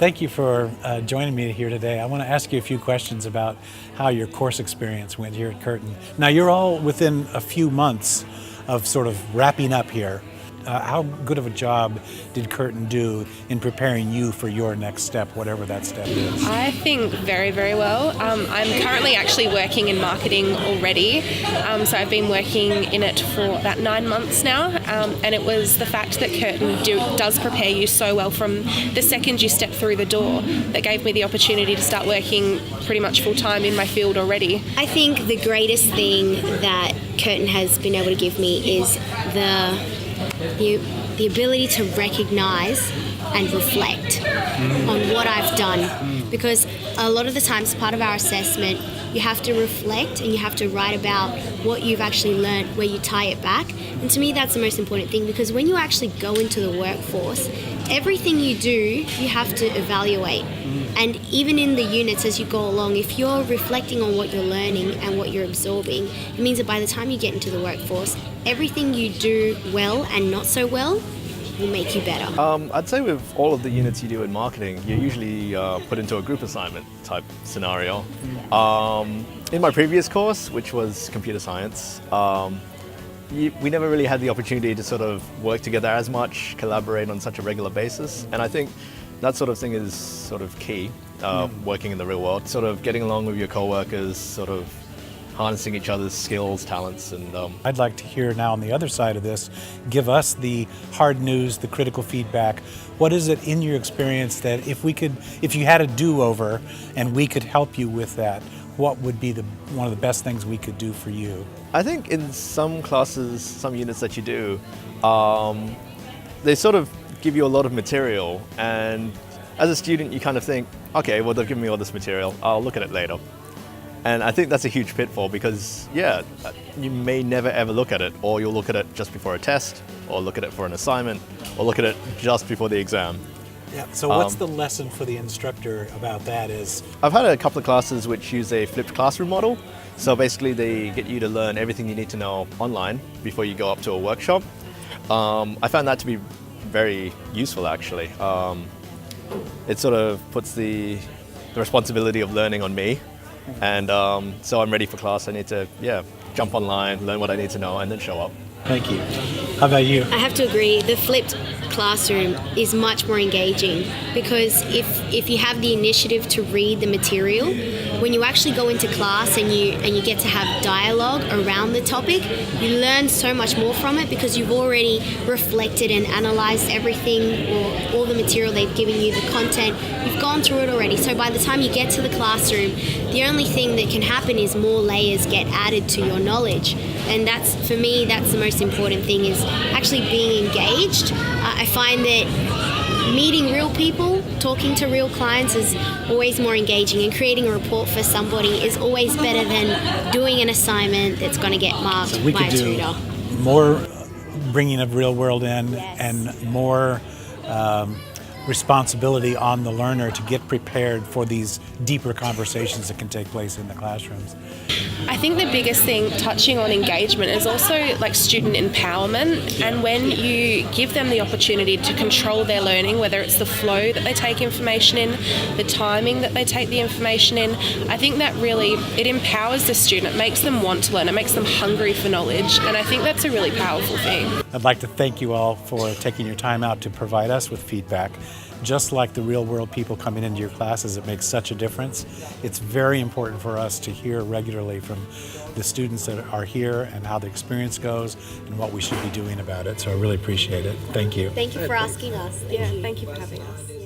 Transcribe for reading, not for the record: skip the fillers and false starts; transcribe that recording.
thank you for joining me here today. I want to ask you a few questions about how your course experience went here at Curtin. Now, you're all within a few months of sort of wrapping up here. How good of a job did Curtin do in preparing you for your next step, whatever that step is? I think very, very well. I'm currently actually working in marketing already, so I've been working in it for about 9 months now, and it was the fact that Curtin does prepare you so well from the second you step through the door that gave me the opportunity to start working pretty much full-time in my field already. I think the greatest thing that Curtin has been able to give me is the ability to recognize and reflect on what I've done, because a lot of the times part of our assessment you have to reflect and you have to write about what you've actually learned, where you tie it back. And to me that's the most important thing, because when you actually go into the workforce, everything you do you have to evaluate. And even in the units as you go along, if you're reflecting on what you're learning and what you're absorbing, it means that by the time you get into the workforce, everything you do well and not so well will make you better. I'd say with all of the units you do in marketing, you're usually put into a group assignment type scenario. In my previous course, which was computer science, we never really had the opportunity to sort of work together as much, collaborate on such a regular basis, and I think that sort of thing is sort of key, working in the real world, sort of getting along with your co-workers, sort of harnessing each other's skills, talents, and I'd like to hear now on the other side of this, give us the hard news, the critical feedback. What is it in your experience that if you had a do-over and we could help you with that, what would be one of the best things we could do for you? I think in some classes, some units that you do, they sort of give you a lot of material, and as a student you kind of think, okay, well they've given me all this material, I'll look at it later. And I think that's a huge pitfall, because you may never ever look at it, or you'll look at it just before a test, or look at it for an assignment, or look at it just before the exam. Yeah. So what's the lesson for the instructor about that is? I've had a couple of classes which use a flipped classroom model. So basically they get you to learn everything you need to know online before you go up to a workshop. I found that to be very useful, actually. It sort of puts the responsibility of learning on me, and so I'm ready for class. I need to jump online, learn what I need to know, and then show up. Thank you. How about you? I have to agree, the flipped classroom is much more engaging, because if you have the initiative to read the material, when you actually go into class and you get to have dialogue around the topic, you learn so much more from it, because you've already reflected and analysed everything, or all the material they've given you, the content, you've gone through it already. So by the time you get to the classroom, the only thing that can happen is more layers get added to your knowledge. And for me, that's the most important thing, is actually being engaged. I find that meeting real people, talking to real clients is always more engaging, and creating a report for somebody is always better than doing an assignment that's going to get marked by a tutor. More bringing of real world in, yes, and more responsibility on the learner to get prepared for these deeper conversations that can take place in the classrooms. I think the biggest thing, touching on engagement, is also like student empowerment. And when you give them the opportunity to control their learning, whether it's the flow that they take information in, the timing that they take the information in, I think that really, it empowers the student. It makes them want to learn. It makes them hungry for knowledge. And I think that's a really powerful thing. I'd like to thank you all for taking your time out to provide us with feedback. Just like the real world people coming into your classes, it makes such a difference. It's very important for us to hear regularly from the students that are here and how the experience goes and what we should be doing about it. So I really appreciate it. Thank you. Thank you for asking us. Thank you for having us.